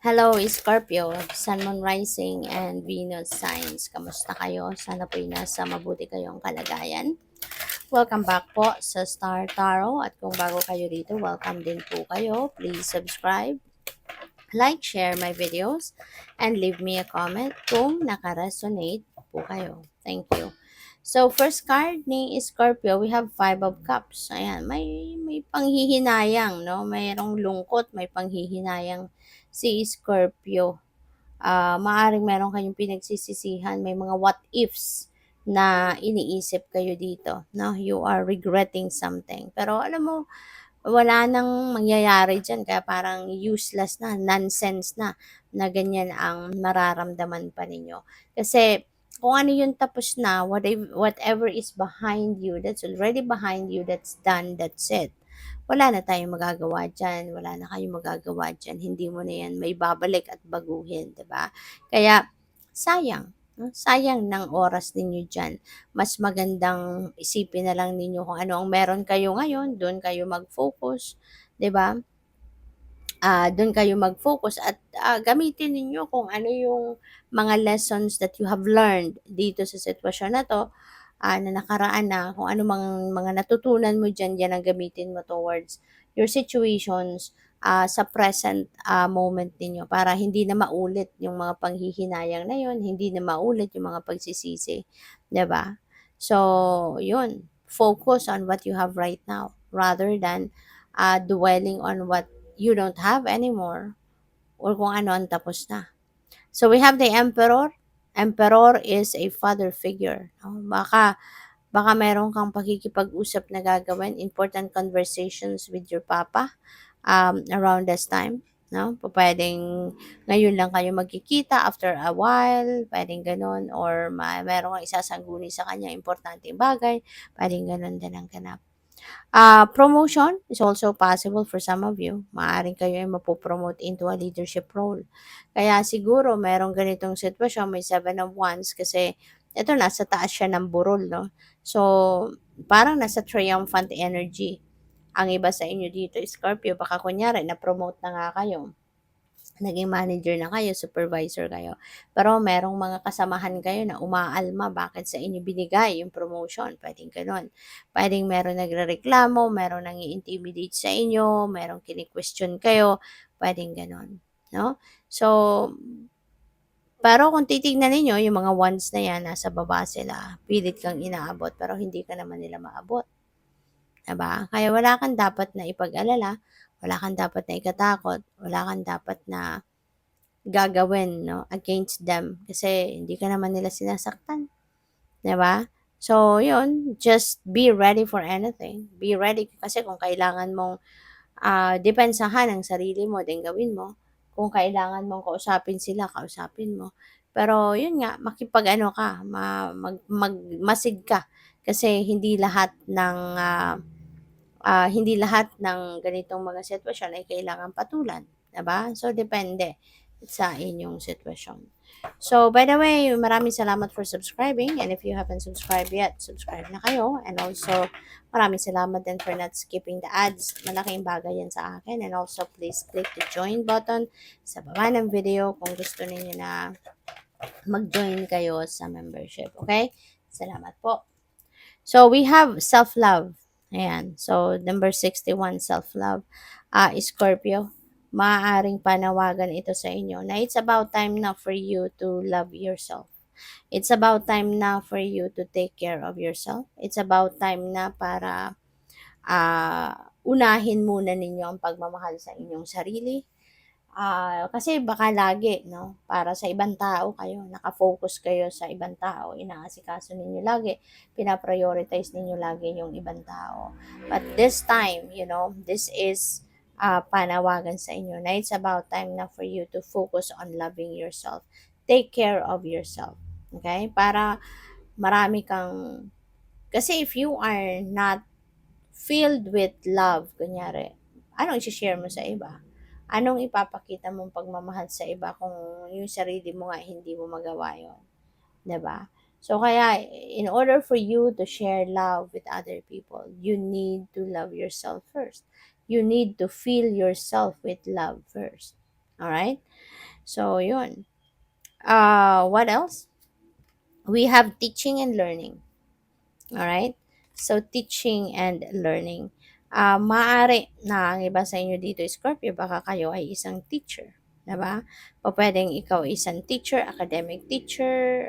Hello, Scorpio, Sun, Moon, Rising, and Venus signs. Kamusta kayo? Sana po'y nasa mabuti kayong kalagayan. Welcome back po sa Star Tarot. At kung bago kayo dito, welcome din po kayo. Please subscribe, like, share my videos, and leave me a comment kung nakaresonate po kayo. Thank you. So, first card ni Scorpio, we have Five of Cups. Ayan, may panghihinayang, no? Mayroong lungkot, may panghihinayang si Scorpio. Maaring meron kayong pinagsisisihan, may mga what ifs na iniisip kayo dito, no? You are regretting something. Pero alam mo, wala nang mangyayari diyan kaya parang useless na, nonsense na ganyan ang mararamdaman pa ninyo. Kasi kung ano yung tapos na, whatever is behind you, that's already behind you, that's done, that's it. Wala na tayong magagawa diyan, wala na kayong magagawa diyan, hindi mo na yan may babalik at baguhin, 'di ba? Kaya sayang, no? Sayang ng oras ninyo diyan. Mas magandang isipin na lang ninyo kung ano ang meron kayo ngayon, doon kayo mag-focus, 'di ba? Doon kayo mag-focus at gamitin ninyo kung ano yung mga lessons that you have learned dito sa sitwasyon na 'to, na nakaraan na, kung ano mang mga natutunan mo diyan, yan ang gamitin mo towards your situations, sa present, moment ninyo para hindi na maulit yung mga panghihinayang na yun, hindi na maulit yung mga pagsisisi, 'di ba? So, yun, focus on what you have right now rather than, dwelling on what you don't have anymore or kung ano ang tapos na. So we have the Emperor. Emperor is a father figure. No? Baka meron kang pakikipag-usap na gagawin, important conversations with your papa around this time. No? Pwedeng ngayon lang kayo magkikita after a while, pwedeng ganun, or meron kang isasangguni sa kanya, importanteng bagay, pwedeng ganun din ang ganap. Promotion is also possible for some of you. Maaring kayo ay mapopromote into a leadership role. Kaya siguro merong ganitong sitwasyon, may Seven of Wands kasi ito nasa taas siya ng burol, no? So, parang nasa triumphant energy. Ang iba sa inyo dito, Scorpio, baka kunyari na-promote na nga kayo, naging manager na kayo, supervisor kayo. Pero merong mga kasamahan kayo na umaalma bakit sa inyo binigay yung promotion. Pwedeng ganun. Pwedeng meron nagrereklamo, meron nang i-intimidate sa inyo, meron kini-question kayo. Pwedeng ganun. No? So, pero kung titignan ninyo, yung mga ones na yan, nasa baba sila, pilit kang inaabot, pero hindi ka naman nila maabot. Diba? Kaya wala kang dapat na ipag-alala, wala kang dapat na ikatakot, wala kang dapat na gagawin, no, against them kasi hindi ka naman nila sinasaktan, 'di ba? So, yun, just be ready for anything. Be ready kasi kung kailangan mong depensahan ang sarili mo, din gawin mo. Kung kailangan mong kausapin sila, kausapin mo. Pero yun nga, makipag-ano ka, magmasid ka kasi hindi lahat ng ganitong mga sitwasyon ay kailangan patulan, 'di ba? So depende sa inyong sitwasyon. So, by the way, maraming salamat for subscribing, and if you haven't subscribed yet, subscribe na kayo, and also maraming salamat din for not skipping the ads. Malaking bagay yan sa akin, and also please click the join button sa baba ng video kung gusto niyo na mag-join kayo sa membership, okay? Salamat po. So, we have self-love. Ayan. So, number 61, self-love. Scorpio, maaaring panawagan ito sa inyo na it's about time na for you to love yourself. It's about time na for you to take care of yourself. It's about time na para unahin muna ninyo ang pagmamahal sa inyong sarili. Kasi baka lagi, no, para sa ibang tao kayo, naka-focus kayo sa ibang tao, inaasikaso ninyo lagi, pina-prioritize ninyo lagi yung ibang tao. But this time, this is panawagan sa inyo na it's about time na for you to focus on loving yourself. Take care of yourself. Okay? Para marami kang, kasi if you are not filled with love, kunyari, anong i-share mo sa iba? Anong ipapakita mong pagmamahal sa iba kung yung sarili mo nga hindi mo magawa yun? 'Di ba? So, kaya, in order for you to share love with other people, you need to love yourself first. You need to fill yourself with love first. Alright? So, yun. What else? We have teaching and learning. Alright? So, teaching and learning. Maaari na ang iba sa inyo dito, Scorpio, baka kayo ay isang teacher. Diba? O pwedeng ikaw isang teacher, academic teacher,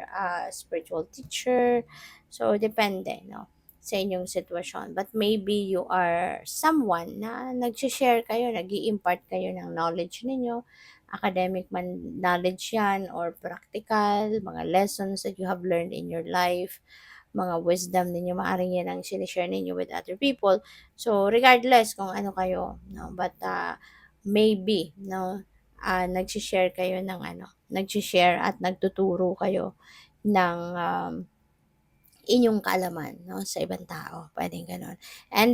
spiritual teacher. So, depende, no? Sa inyong sitwasyon. But maybe you are someone na nag-share kayo, nag impart kayo ng knowledge ninyo, academic man knowledge yan, or practical, mga lessons that you have learned in your life, mga wisdom ninyo, maaaring yan ang sinishare ninyo with other people. So, regardless kung ano kayo, no? But, maybe, no? Nagsishare kayo ng nagsishare at nagtuturo kayo ng inyong kaalaman, no? Sa ibang tao. Pwedeng ganun. And,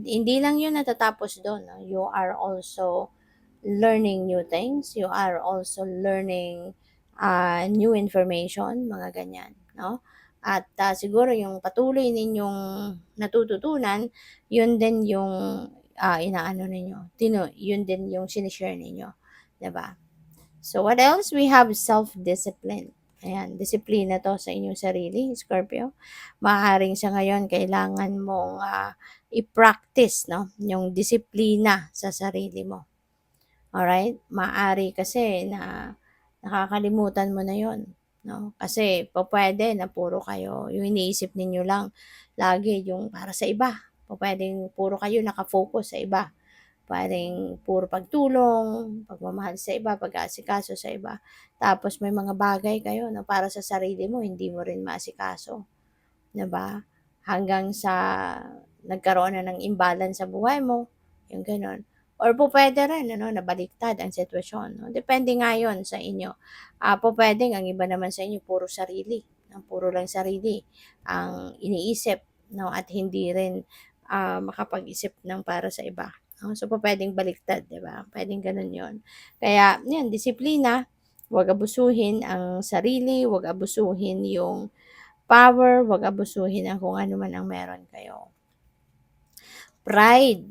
hindi lang yun natatapos doon, no? You are also learning new things. You are also learning new information, mga ganyan, no? At siguro yung patuloy ninyong natututunan, yun din yung inaano ninyo. Yun din yung sinishare ninyo. 'Di ba? So, what else? We have self-discipline. Ayan, disiplina to sa inyong sarili, Scorpio. Maaaring sa ngayon, kailangan mong i-practice, no? Yung disiplina sa sarili mo. Alright? Maaari kasi na nakakalimutan mo na yon, no? Kasi pwede na puro kayo, yung iniisip ninyo lang lagi yung para sa iba. Pwedeng puro kayo nakafocus sa iba. Pwedeng puro pagtulong, pagmamahal sa iba, pag-aasikaso sa iba. Tapos may mga bagay kayo na para sa sarili mo, hindi mo rin maasikaso. 'Di ba? Hanggang sa nagkaroon na ng imbalance sa buhay mo, yung gano'n. Or pupuwede rin ano, na baliktad ang sitwasyon 'no, depende nga 'yun sa inyo. Pupuwedeng ang iba naman sa inyo puro sarili, 'no, puro lang sarili ang iniisip 'no, at hindi rin, makapag-isip ng para sa iba, 'no. So, pupuwedeng baliktad, 'di ba? Puwedeng gano'n 'yun. Kaya 'yan, disiplina, 'wag abusuhin ang sarili, 'wag abusuhin yung power, 'wag abusuhin ang kung ano man ang meron kayo. Pride,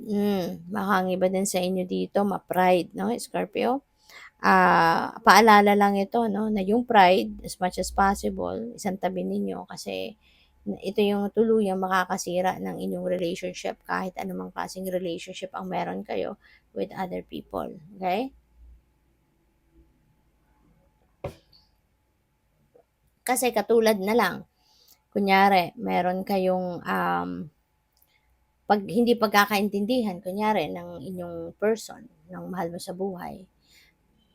baka ang iba din sa inyo dito ma-pride 'no, Scorpio. Paalala lang ito 'no, na yung pride as much as possible isantabi ninyo kasi ito yung tuluyang makakasira ng inyong relationship kahit anumang klaseng relationship ang meron kayo with other people, okay? Kasi katulad na lang, kunyari meron kayong, 'pag hindi pagkakaintindihan kunyari ng inyong person, ng mahal mo sa buhay,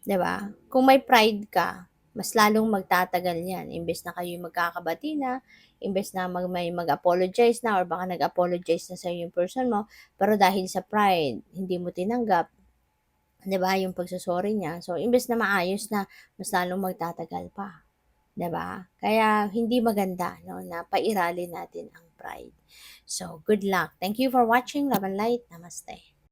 'di ba? Kung may pride ka, mas lalong magtatagal 'yan imbes na kayo'y magkakabati na, imbes na may mag-apologize na or baka nag-apologize na sa'yo yung person mo, pero dahil sa pride hindi mo tinanggap, 'di ba, yung pagso-sorry niya. So, imbes na maayos na, mas lalong magtatagal pa, 'di ba? Kaya hindi maganda 'no, na pairalin natin ang pride. So, good luck. Thank you for watching. Love and light. Namaste.